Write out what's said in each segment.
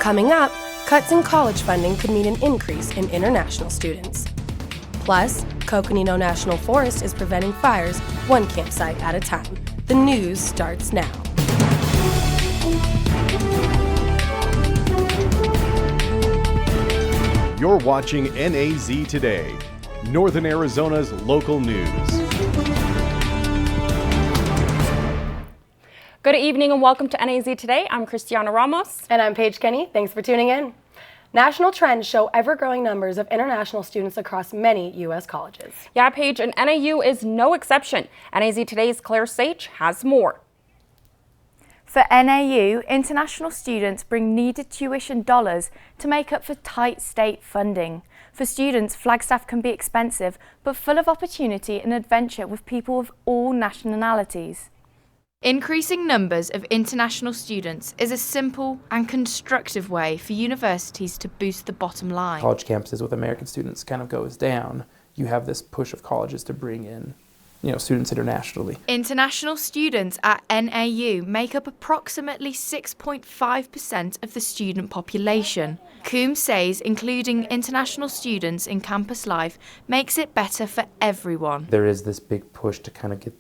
Coming up, cuts in college funding could mean an increase in international students. Plus, Coconino National Forest is preventing fires one campsite at a time. The news starts now. You're watching NAZ Today, Northern Arizona's local news. Good evening and welcome to NAZ Today. I'm Cristiana Ramos. And I'm Paige Kenny. Thanks for tuning in. National trends show ever-growing numbers of international students across many U.S. colleges. Yeah, Paige, and NAU is no exception. NAZ Today's Claire Sage has more. For NAU, international students bring needed tuition dollars to make up for tight state funding. For students, Flagstaff can be expensive, but full of opportunity and adventure with people of all nationalities. Increasing numbers of international students is a simple and constructive way for universities to boost the bottom line. College campuses with American students kind of goes down. You have this push of colleges to bring in, students internationally. International students at NAU make up approximately 6.5% of the student population. Coombs says including international students in campus life makes it better for everyone. There is this big push to kind of get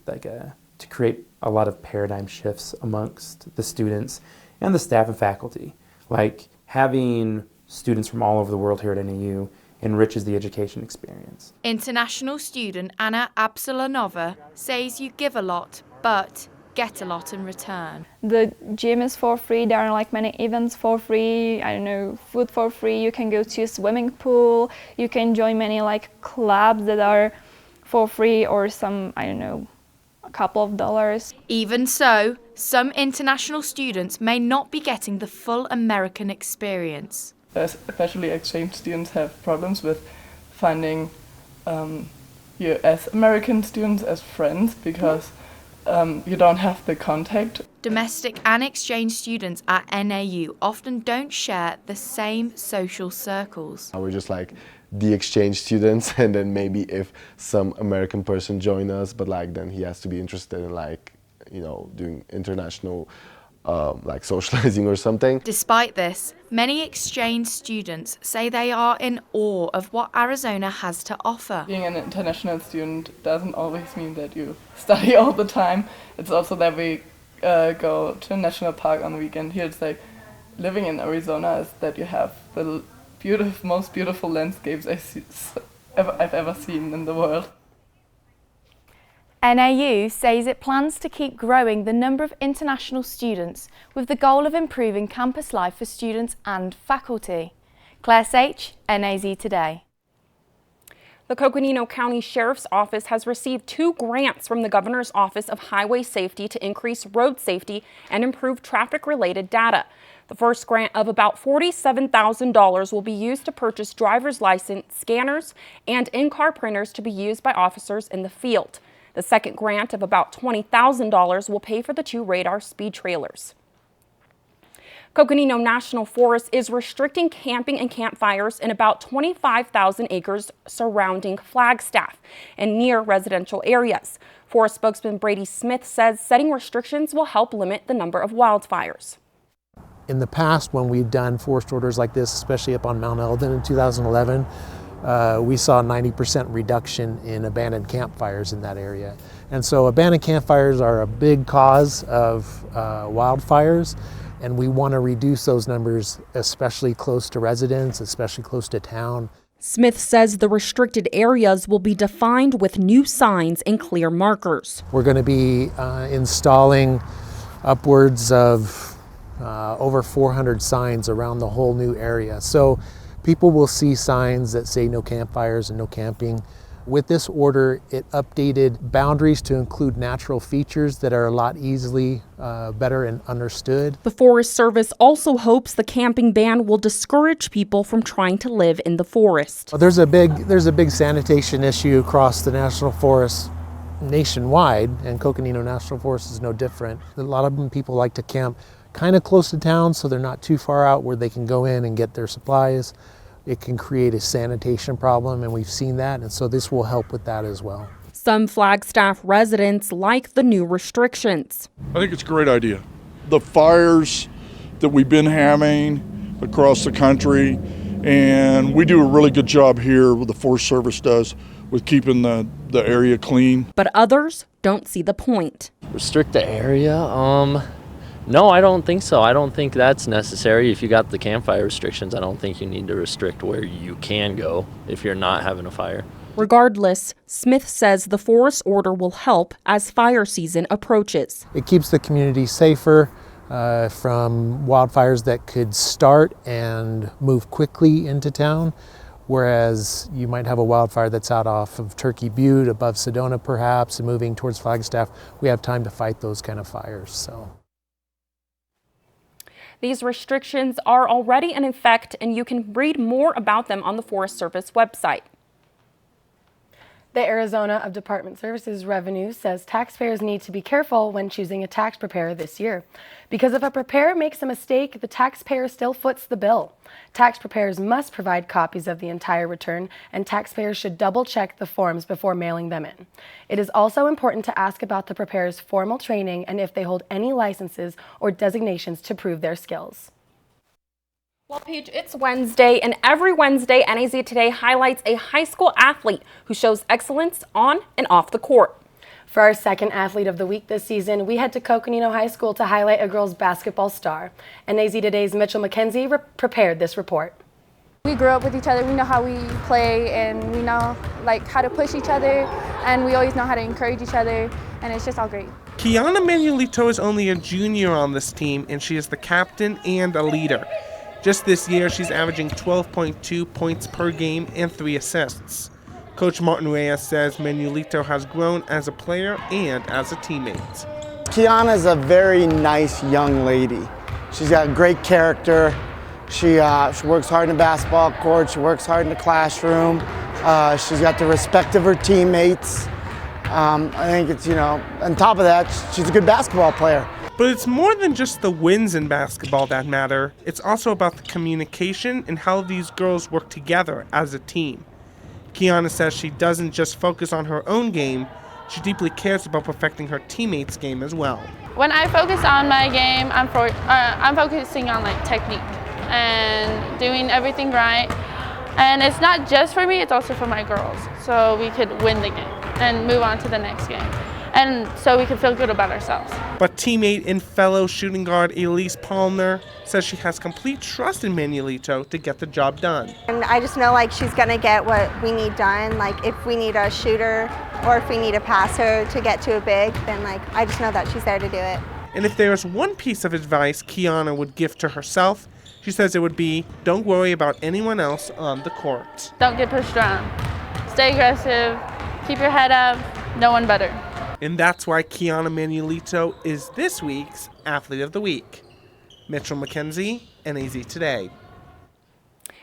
to create a lot of paradigm shifts amongst the students and the staff and faculty. Like having students from all over the world here at NAU enriches the education experience. International student Anna Absalanova says you give a lot, but get a lot in return. The gym is for free, there are like many events for free, food for free, you can go to a swimming pool, you can join many clubs that are for free or some, a couple of dollars. Even so, some international students may not be getting the full American experience. Especially exchange students have problems with finding you as American students as friends because you don't have the contact. Domestic and exchange students at NAU often don't share the same social circles. We're just like the exchange students, and then maybe if some American person join us, but then he has to be interested in doing international socializing or something. Despite this, many exchange students say they are in awe of what Arizona has to offer. Being an international student doesn't always mean that you study all the time. It's also that we go to a national park on the weekend. Here it's like living in Arizona is that you have the most beautiful landscapes I've ever seen in the world. NAU says it plans to keep growing the number of international students with the goal of improving campus life for students and faculty. Claire Sage, NAZ Today. The Coconino County Sheriff's Office has received 2 grants from the Governor's Office of Highway Safety to increase road safety and improve traffic-related data. The first grant of about $47,000 will be used to purchase driver's license scanners and in-car printers to be used by officers in the field. The second grant of about $20,000 will pay for the 2 radar speed trailers. Coconino National Forest is restricting camping and campfires in about 25,000 acres surrounding Flagstaff and near residential areas. Forest spokesman Brady Smith says setting restrictions will help limit the number of wildfires. In the past, when we've done forest orders like this, especially up on Mount Eldon in 2011, we saw a 90% reduction in abandoned campfires in that area. And so abandoned campfires are a big cause of wildfires, and we want to reduce those numbers, especially close to residents, especially close to town. Smith says the restricted areas will be defined with new signs and clear markers. We're going to be installing upwards of over 400 signs around the whole new area. So people will see signs that say no campfires and no camping. With this order, it updated boundaries to include natural features that are a lot easily better and understood. The Forest Service also hopes the camping ban will discourage people from trying to live in the forest. There's a big sanitation issue across the National Forest nationwide, and Coconino National Forest is no different. A lot of people like to camp kind of close to town so they're not too far out where they can go in and get their supplies. It can create a sanitation problem, and we've seen that, and so this will help with that as well. Some Flagstaff residents like the new restrictions. I think it's a great idea. The fires that we've been having across the country, and we do a really good job here, what the Forest Service does, with keeping the area clean. But others don't see the point. Restrict the area? No, I don't think so. I don't think that's necessary. If you got the campfire restrictions, I don't think you need to restrict where you can go if you're not having a fire. Regardless, Smith says the forest order will help as fire season approaches. It keeps the community safer from wildfires that could start and move quickly into town, whereas you might have a wildfire that's out off of Turkey Butte, above Sedona perhaps, and moving towards Flagstaff. We have time to fight those kind of fires. So. These restrictions are already in effect, and you can read more about them on the Forest Service website. The Arizona of Department Services Revenue says taxpayers need to be careful when choosing a tax preparer this year, because if a preparer makes a mistake, the taxpayer still foots the bill. Tax preparers must provide copies of the entire return, and taxpayers should double-check the forms before mailing them in. It is also important to ask about the preparer's formal training and if they hold any licenses or designations to prove their skills. Well, Paige, it's Wednesday, and every Wednesday, NAZ Today highlights a high school athlete who shows excellence on and off the court. For our second Athlete of the Week this season, we head to Coconino High School to highlight a girls basketball star. NAZ Today's Mitchell McKenzie prepared this report. We grew up with each other, we know how we play, and we know how to push each other, and we always know how to encourage each other, and it's just all great. Kiana Manuelito is only a junior on this team, and she is the captain and a leader. Just this year, she's averaging 12.2 points per game and 3 assists. Coach Martin Reyes says Manuelito has grown as a player and as a teammate. Kiana's a very nice young lady. She's got great character. She works hard in the basketball court. She works hard in the classroom. She's got the respect of her teammates. I think it's, on top of that, she's a good basketball player. But it's more than just the wins in basketball that matter. It's also about the communication and how these girls work together as a team. Kiana says she doesn't just focus on her own game, she deeply cares about perfecting her teammates' game as well. When I focus on my game, I'm focusing on technique and doing everything right. And it's not just for me, it's also for my girls. So we could win the game and move on to the next game. And so we can feel good about ourselves. But teammate and fellow shooting guard Elise Palmer says she has complete trust in Manuelito to get the job done. And I just know she's gonna get what we need done. If we need a shooter or if we need a passer to get to a big, then I just know that she's there to do it. And if there's one piece of advice Kiana would give to herself, she says it would be, don't worry about anyone else on the court. Don't get pushed around. Stay aggressive, keep your head up, no one better. And that's why Kiana Manuelito is this week's Athlete of the Week. Mitchell McKenzie, NAZ Today.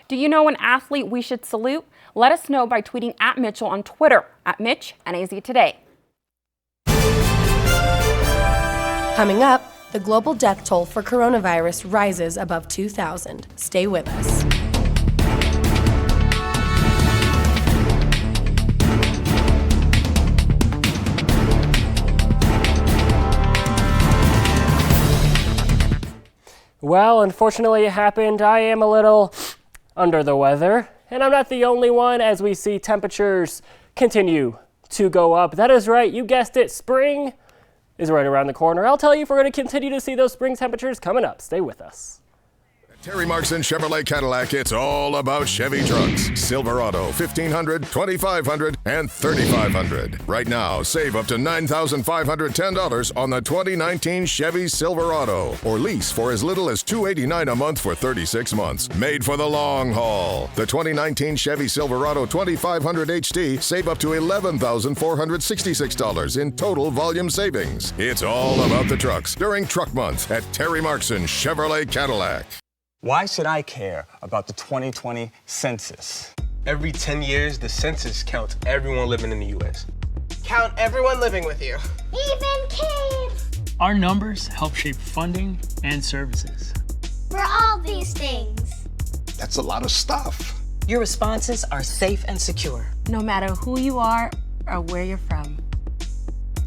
Do you know an athlete we should salute? Let us know by tweeting at Mitchell on Twitter, at Mitch, NAZ Today. Coming up, the global death toll for coronavirus rises above 2,000. Stay with us. Well, unfortunately it happened. I am a little under the weather, and I'm not the only one as we see temperatures continue to go up. That is right, you guessed it, spring is right around the corner. I'll tell you if we're going to continue to see those spring temperatures coming up. Stay with us. Terry Markson Chevrolet Cadillac, it's all about Chevy trucks. Silverado, 1500, 2500, and 3500. Right now, save up to $9,510 on the 2019 Chevy Silverado, or lease for as little as $289 a month for 36 months. Made for the long haul. The 2019 Chevy Silverado 2500 HD, save up to $11,466 in total volume savings. It's all about the trucks during Truck Month at Terry Markson Chevrolet Cadillac. Why should I care about the 2020 census? Every 10 years, the census counts everyone living in the U.S. Count everyone living with you. Even kids! Our numbers help shape funding and services. For all these things. That's a lot of stuff. Your responses are safe and secure, no matter who you are or where you're from.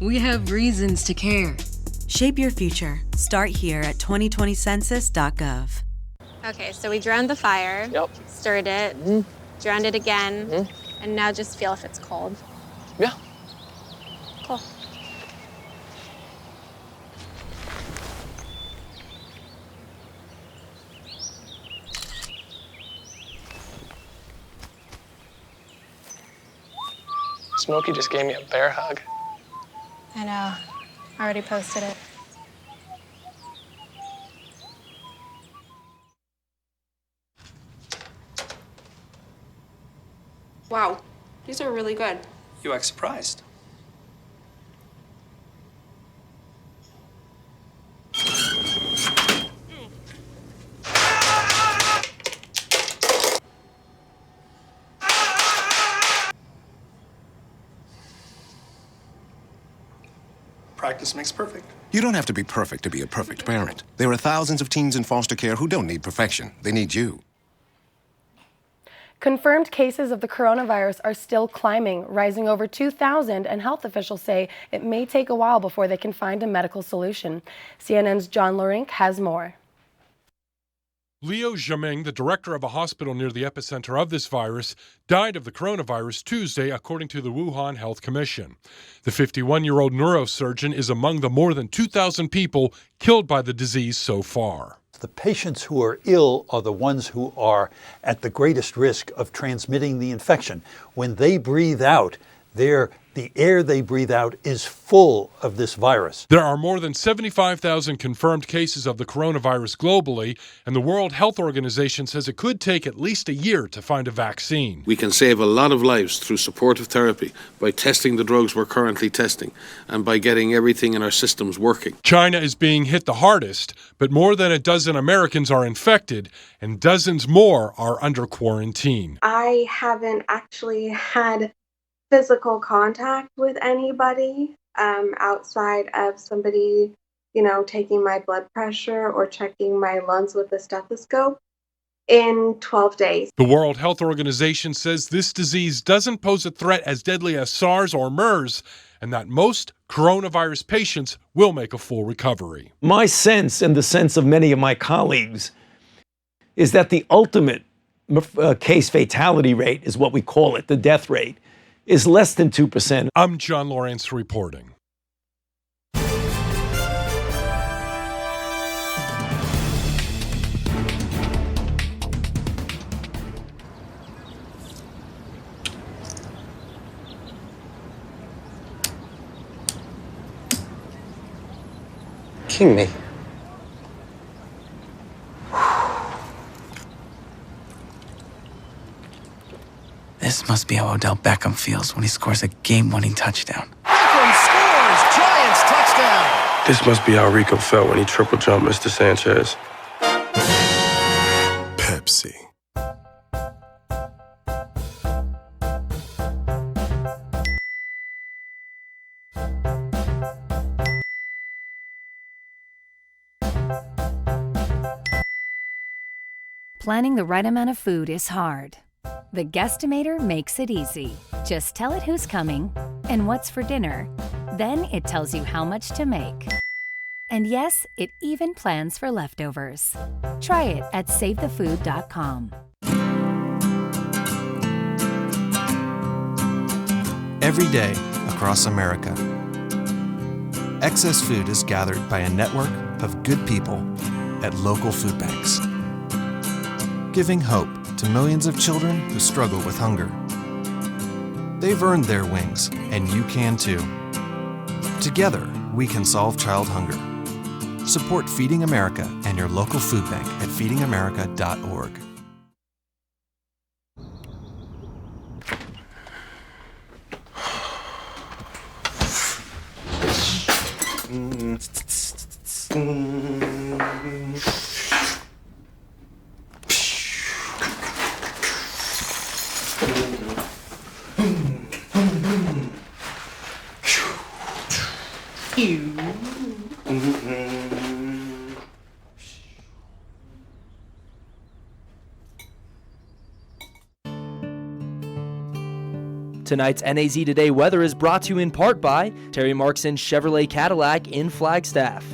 We have reasons to care. Shape your future. Start here at 2020census.gov. Okay, so we drowned the fire, stirred it, drowned it again, and now just feel if it's cold. Yeah. Cool. Smokey just gave me a bear hug. I know. I already posted it. Wow, these are really good. You act surprised. Practice makes perfect. You don't have to be perfect to be a perfect parent. There are thousands of teens in foster care who don't need perfection. They need you. Confirmed cases of the coronavirus are still climbing, rising over 2,000, and health officials say it may take a while before they can find a medical solution. CNN's John Lorink has more. Leo Jameng, the director of a hospital near the epicenter of this virus, died of the coronavirus Tuesday, according to the Wuhan Health Commission. The 51-year-old neurosurgeon is among the more than 2,000 people killed by the disease so far. The patients who are ill are the ones who are at the greatest risk of transmitting the infection. When they breathe out, the air they breathe out is full of this virus. There are more than 75,000 confirmed cases of the coronavirus globally, and the World Health Organization says it could take at least a year to find a vaccine. We can save a lot of lives through supportive therapy, by testing the drugs we're currently testing, and by getting everything in our systems working. China is being hit the hardest, but more than a dozen Americans are infected, and dozens more are under quarantine. I haven't actually had physical contact with anybody outside of somebody, taking my blood pressure or checking my lungs with a stethoscope in 12 days. The World Health Organization says this disease doesn't pose a threat as deadly as SARS or MERS, and that most coronavirus patients will make a full recovery. My sense, and the sense of many of my colleagues, is that the ultimate case fatality rate is what we call it, the death rate, is less than 2%. I'm John Lawrence reporting. King me. This must be how Odell Beckham feels when he scores a game-winning touchdown. Beckham scores! Giants touchdown! This must be how Rico felt when he triple jumped Mr. Sanchez. Pepsi. Planning the right amount of food is hard. The Guestimator makes it easy. Just tell it who's coming and what's for dinner. Then it tells you how much to make. And yes, it even plans for leftovers. Try it at SaveTheFood.com. Every day across America, excess food is gathered by a network of good people at local food banks, giving hope to millions of children who struggle with hunger. They've earned their wings, and you can too. Together, we can solve child hunger. Support Feeding America and your local food bank at feedingamerica.org. Tonight's NAZ Today weather is brought to you in part by Terry Markson Chevrolet Cadillac in Flagstaff.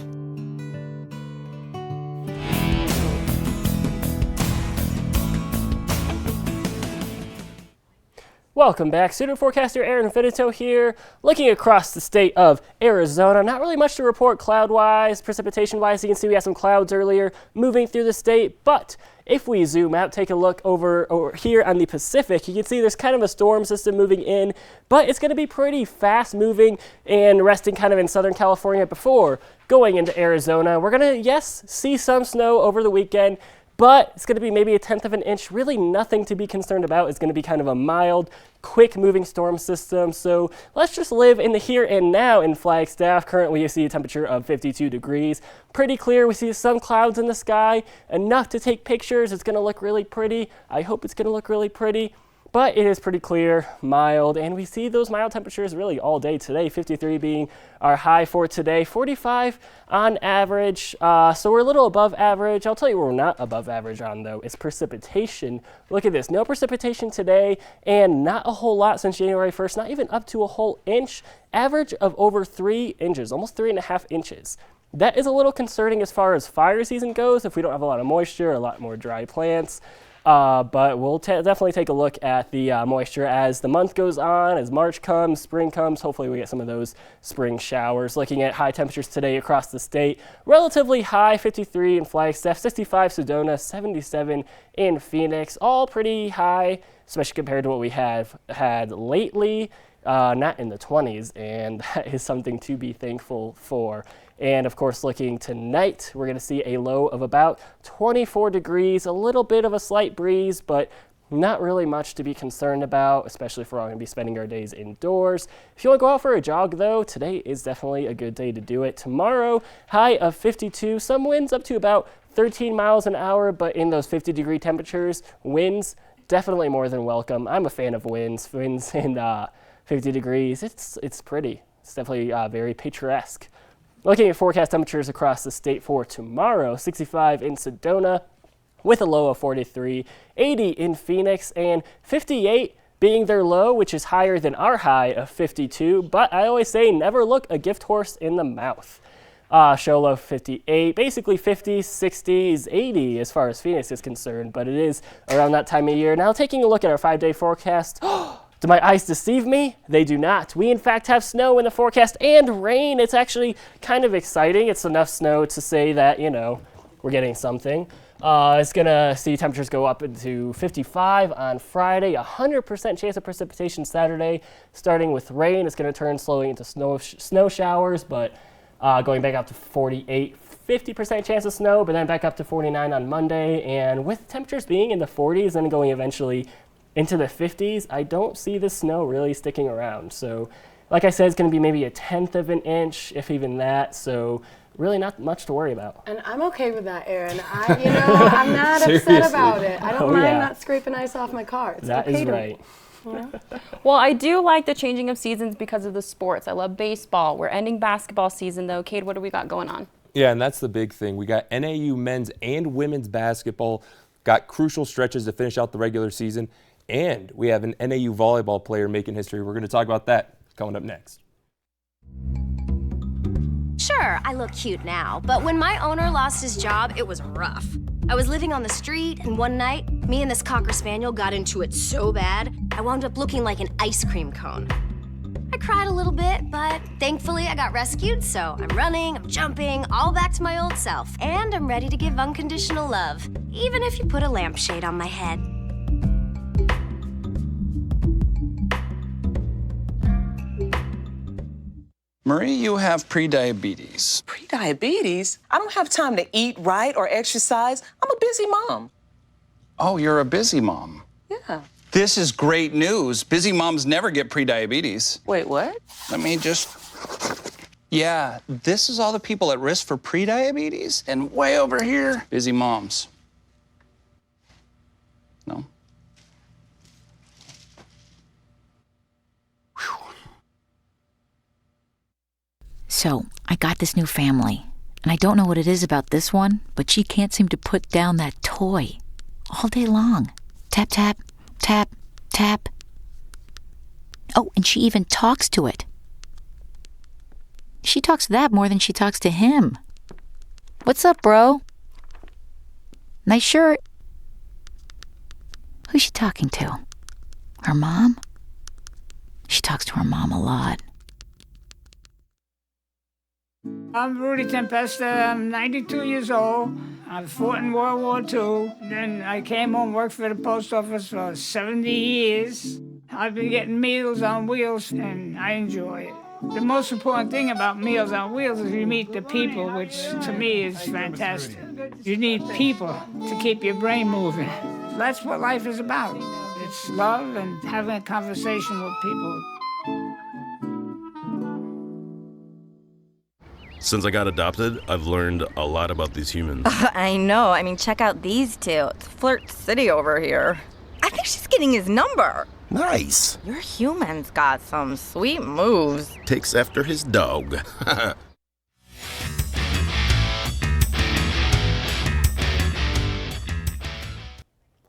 Welcome back. Student forecaster Aaron Finito here, looking across the state of Arizona. Not really much to report cloud-wise, precipitation-wise. You can see we had some clouds earlier moving through the state, but if we zoom out, take a look over here on the Pacific, you can see there's kind of a storm system moving in, but it's going to be pretty fast moving and resting kind of in Southern California before going into Arizona. We're going to, yes, see some snow over the weekend, but it's going to be maybe 1/10 of an inch. Really nothing to be concerned about. It's going to be kind of a mild, quick moving storm system. So let's just live in the here and now in Flagstaff. Currently you see a temperature of 52 degrees. Pretty clear. We see some clouds in the sky, enough to take pictures. It's going to look really pretty. I hope it's going to look really pretty. But it is pretty clear, mild, and we see those mild temperatures really all day today, 53 being our high for today, 45 on average, so we're a little above average. I'll tell you what we're not above average on, though, is precipitation. Look at this, no precipitation today, and not a whole lot since January 1st, not even up to a whole inch, average of over 3 inches, almost 3.5 inches. That is a little concerning as far as fire season goes, if we don't have a lot of moisture, a lot more dry plants. But we'll definitely take a look at the moisture as the month goes on, as March comes, spring comes. Hopefully we get some of those spring showers. Looking at high temperatures today across the state, relatively high, 53 in Flagstaff, 65 Sedona, 77 in Phoenix. All pretty high, especially compared to what we have had lately. Not in the 20s, and that is something to be thankful for. And of course, looking tonight, we're going to see a low of about 24 degrees, a little bit of a slight breeze, but not really much to be concerned about, especially if we're all going to be spending our days indoors. If you want to go out for a jog, though, today is definitely a good day to do it. Tomorrow, high of 52, some winds up to about 13 miles an hour, but in those 50-degree temperatures, winds definitely more than welcome. I'm a fan of winds in 50 degrees. It's pretty. It's definitely very picturesque. Looking at forecast temperatures across the state for tomorrow, 65 in Sedona with a low of 43, 80 in Phoenix, and 58 being their low, which is higher than our high of 52. But I always say never look a gift horse in the mouth. Show low 58, basically 50s, 60s, 80 as far as Phoenix is concerned, but it is around that time of year. Now taking a look at our 5-day forecast, do my eyes deceive me? They do not. We in fact have snow in the forecast and rain. It's actually kind of exciting. It's enough snow to say that, you know, we're getting something. It's gonna see temperatures go up into 55 on Friday, 100% chance of precipitation Saturday. Starting with rain, it's gonna turn slowly into snow showers, but going back up to 48, 50% chance of snow, but then back up to 49 on Monday. And with temperatures being in the 40s and going eventually into the 50s, I don't see the snow really sticking around. So like I said, it's going to be maybe 1/10 of an inch, if even that. So really not much to worry about. And I'm okay with that, Aaron. I'm not upset about it. I don't mind not scraping ice off my car. It's that okay is right. Well, I do like the changing of seasons because of the sports. I love baseball. We're ending basketball season, though. Cade, what do we got going on? Yeah, and that's the big thing. We got NAU men's and women's basketball, got crucial stretches to finish out the regular season. And we have an NAU volleyball player making history. We're going to talk about that coming up next. Sure, I look cute now, but when my owner lost his job, it was rough. I was living on the street, and one night, me and this Cocker Spaniel got into it so bad, I wound up looking like an ice cream cone. I cried a little bit, but thankfully I got rescued, so I'm running, I'm jumping, all back to my old self. And I'm ready to give unconditional love, even if you put a lampshade on my head. Marie, you have prediabetes. Prediabetes? I don't have time to eat right or exercise. I'm a busy mom. Oh, you're a busy mom. Yeah. This is great news. Busy moms never get prediabetes. Wait, what? Let me just... Yeah, this is all the people at risk for prediabetes, and way over here, busy moms. No? So, I got this new family, and I don't know what it is about this one, but she can't seem to put down that toy all day long. Tap, tap, tap, tap. Oh, and she even talks to it. She talks to that more than she talks to him. What's up, bro? Nice shirt. Who's she talking to? Her mom? She talks to her mom a lot. I'm Rudy Tempesta. I'm 92 years old. I fought in World War II. Then I came home, worked for the post office for 70 years. I've been getting Meals on Wheels, and I enjoy it. The most important thing about Meals on Wheels is you meet the people, which to me is fantastic. You need people to keep your brain moving. That's what life is about. It's love and having a conversation with people. Since I got adopted, I've learned a lot about these humans. I know. I mean, check out these two. It's Flirt City over here. I think she's getting his number. Nice. Your human's got some sweet moves. Takes after his dog.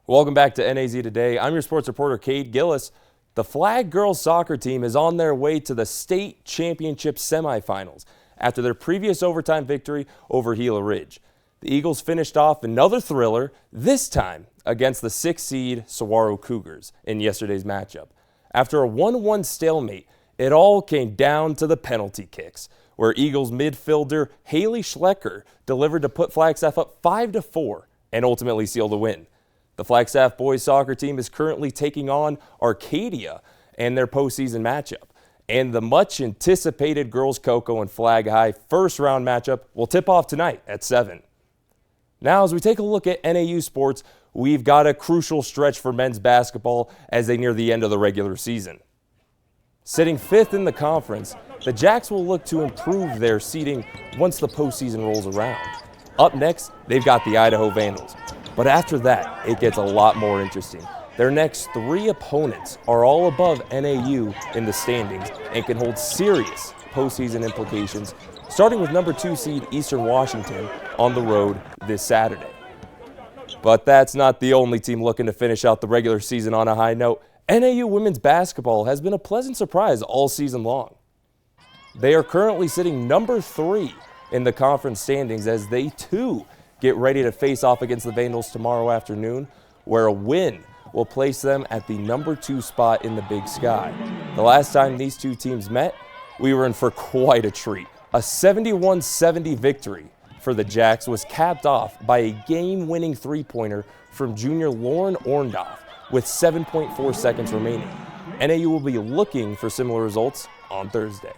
Welcome back to NAZ Today. I'm your sports reporter, Cade Gillis. The Flag girls soccer team is on their way to the state championship semifinals after their previous overtime victory over Gila Ridge. The Eagles finished off another thriller, this time against the 6th seed Saguaro Cougars in yesterday's matchup. After a 1-1 stalemate, it all came down to the penalty kicks, where Eagles midfielder Haley Schlecker delivered to put Flagstaff up 5-4 and ultimately seal the win. The Flagstaff boys soccer team is currently taking on Arcadia and their postseason matchup. And the much-anticipated girls Cocoa and Flag High first-round matchup will tip off tonight at 7. Now, as we take a look at NAU sports, we've got a crucial stretch for men's basketball as they near the end of the regular season. Sitting 5th in the conference, the Jacks will look to improve their seeding once the postseason rolls around. Up next, they've got the Idaho Vandals. But after that, it gets a lot more interesting. Their next 3 opponents are all above NAU in the standings and can hold serious postseason implications, starting with number 2 seed Eastern Washington on the road this Saturday. But that's not the only team looking to finish out the regular season on a high note. NAU women's basketball has been a pleasant surprise all season long. They are currently sitting number 3 in the conference standings as they too get ready to face off against the Vandals tomorrow afternoon, where a win will place them at the number 2 spot in the Big Sky. The last time these two teams met, we were in for quite a treat. A 71-70 victory for the Jacks was capped off by a game-winning three-pointer from junior Lauren Orndorff with 7.4 seconds remaining. NAU will be looking for similar results on Thursday.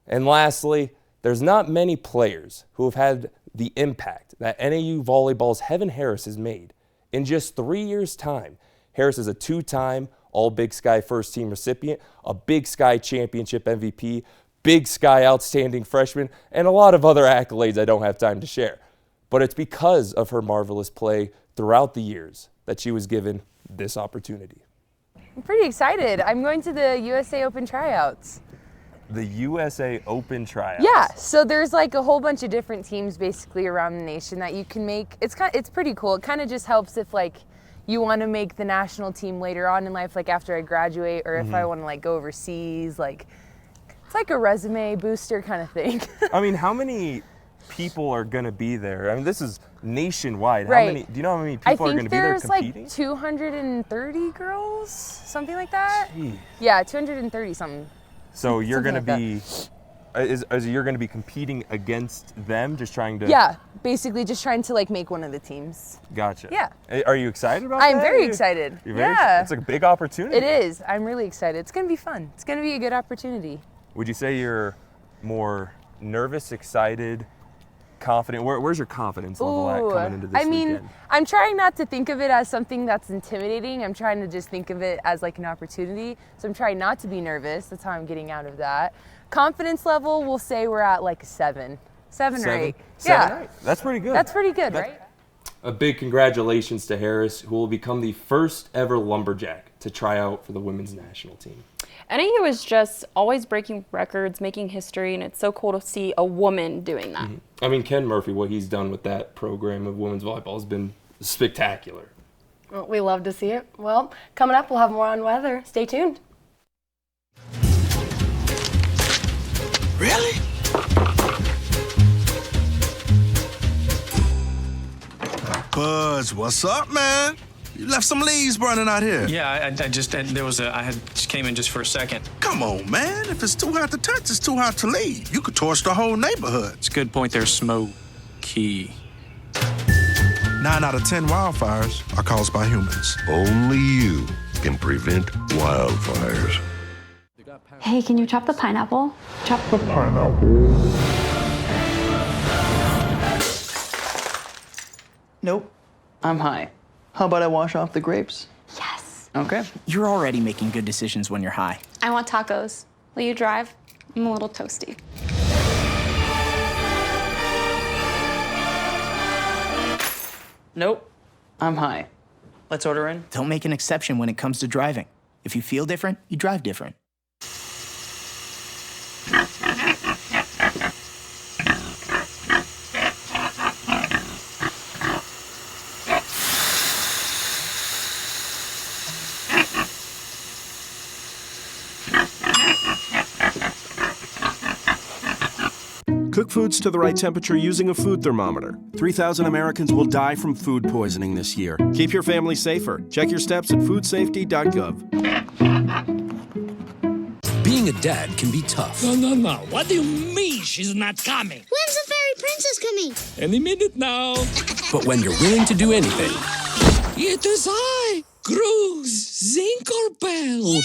And lastly, there's not many players who have had the impact that NAU volleyball's Heaven Harris has made. In just 3 years' time, Harris is a 2-time All-Big Sky First Team recipient, a Big Sky Championship MVP, Big Sky Outstanding Freshman, and a lot of other accolades I don't have time to share. But it's because of her marvelous play throughout the years that she was given this opportunity. I'm pretty excited. I'm going to the USA Open tryouts. The USA Open tryouts? Yeah, so there's like a whole bunch of different teams basically around the nation that you can make. It's pretty cool. It kind of just helps if like you want to make the national team later on in life, like after I graduate, or if I want to like go overseas, like it's like a resume booster kind of thing. I mean, how many people are going to be there? I mean, this is nationwide. Right. How many? Do you know how many people are going to be there competing? I think there's like 230 girls, something like that. Jeez. Yeah, 230 something. So you're going to like be, you're going to be competing against them, just trying to. Yeah, basically just trying to like make one of the teams. Gotcha. Yeah. Are you excited about that? I'm very excited. You're very yeah. It's a big opportunity. It is. I'm really excited. It's going to be fun. It's going to be a good opportunity. Would you say you're more nervous, excited, confident? Where's your confidence level at coming into this weekend? I'm trying not to think of it as something that's intimidating. I'm trying to just think of it as like an opportunity. So I'm trying not to be nervous. That's how I'm getting out of that. Confidence level, we'll say we're at like 7 or 8. Seven or 8. That's pretty good. That's pretty good, right? A big congratulations to Harris, who will become the first ever Lumberjack to try out for the women's national team. NAU is just always breaking records, making history, and it's so cool to see a woman doing that. I mean, Ken Murphy, what he's done with that program of women's volleyball has been spectacular. Well, we love to see it. Well, coming up, we'll have more on weather. Stay tuned. Really? Buzz, what's up, man? You left some leaves burning out here. Yeah, I just came in just for a second. Come on, man. If it's too hot to touch, it's too hot to leave. You could torch the whole neighborhood. It's a good point there, Smokey. 9 out of 10 wildfires are caused by humans. Only you can prevent wildfires. Hey, can you chop the pineapple? Chop the pineapple. Nope. I'm high. How about I wash off the grapes? Yes. Okay. You're already making good decisions when you're high. I want tacos. Will you drive? I'm a little toasty. Nope. I'm high. Let's order in. Don't make an exception when it comes to driving. If you feel different, you drive different. Cook foods to the right temperature using a food thermometer. 3,000 Americans will die from food poisoning this year. Keep your family safer. Check your steps at foodsafety.gov. Being a dad can be tough. No. What do you mean she's not coming? When's the fairy princess coming? Any minute now. But when you're willing to do anything. It is I, Cruz Zinkerbell.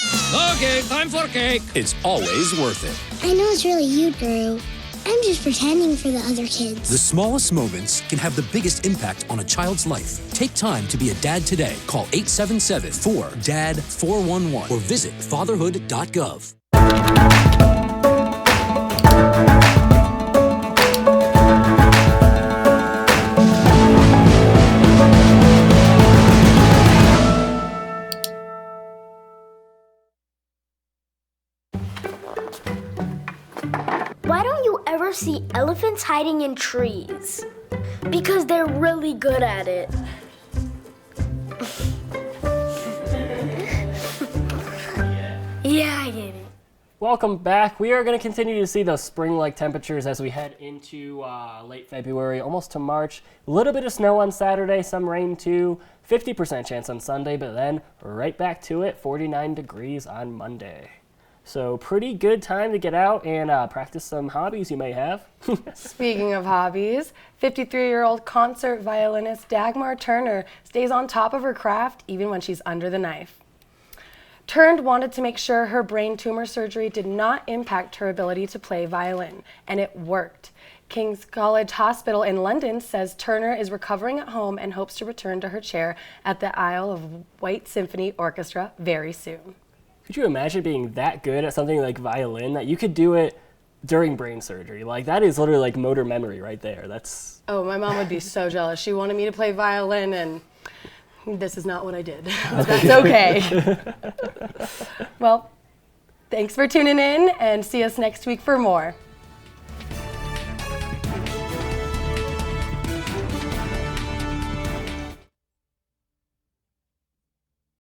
Okay, time for cake. It's always worth it. I know it's really you, Drew. I'm just pretending for the other kids. The smallest moments can have the biggest impact on a child's life. Take time to be a dad today. Call 877-4DAD-411 or visit fatherhood.gov. Why don't you ever see elephants hiding in trees? Because they're really good at it. Yeah, I get it. Welcome back. We are going to continue to see those spring-like temperatures as we head into late February, almost to March. A little bit of snow on Saturday, some rain too. 50% chance on Sunday, but then right back to it, 49 degrees on Monday. So pretty good time to get out and practice some hobbies you may have. Speaking of hobbies, 53-year-old concert violinist Dagmar Turner stays on top of her craft even when she's under the knife. Turned wanted to make sure her brain tumor surgery did not impact her ability to play violin, and it worked. King's College Hospital in London says Turner is recovering at home and hopes to return to her chair at the Isle of Wight Symphony Orchestra very soon. Could you imagine being that good at something like violin that you could do it during brain surgery? Like, that is literally like motor memory right there. That's... Oh, my mom would be so jealous. She wanted me to play violin, and this is not what I did. That's okay. Well, thanks for tuning in, and see us next week for more.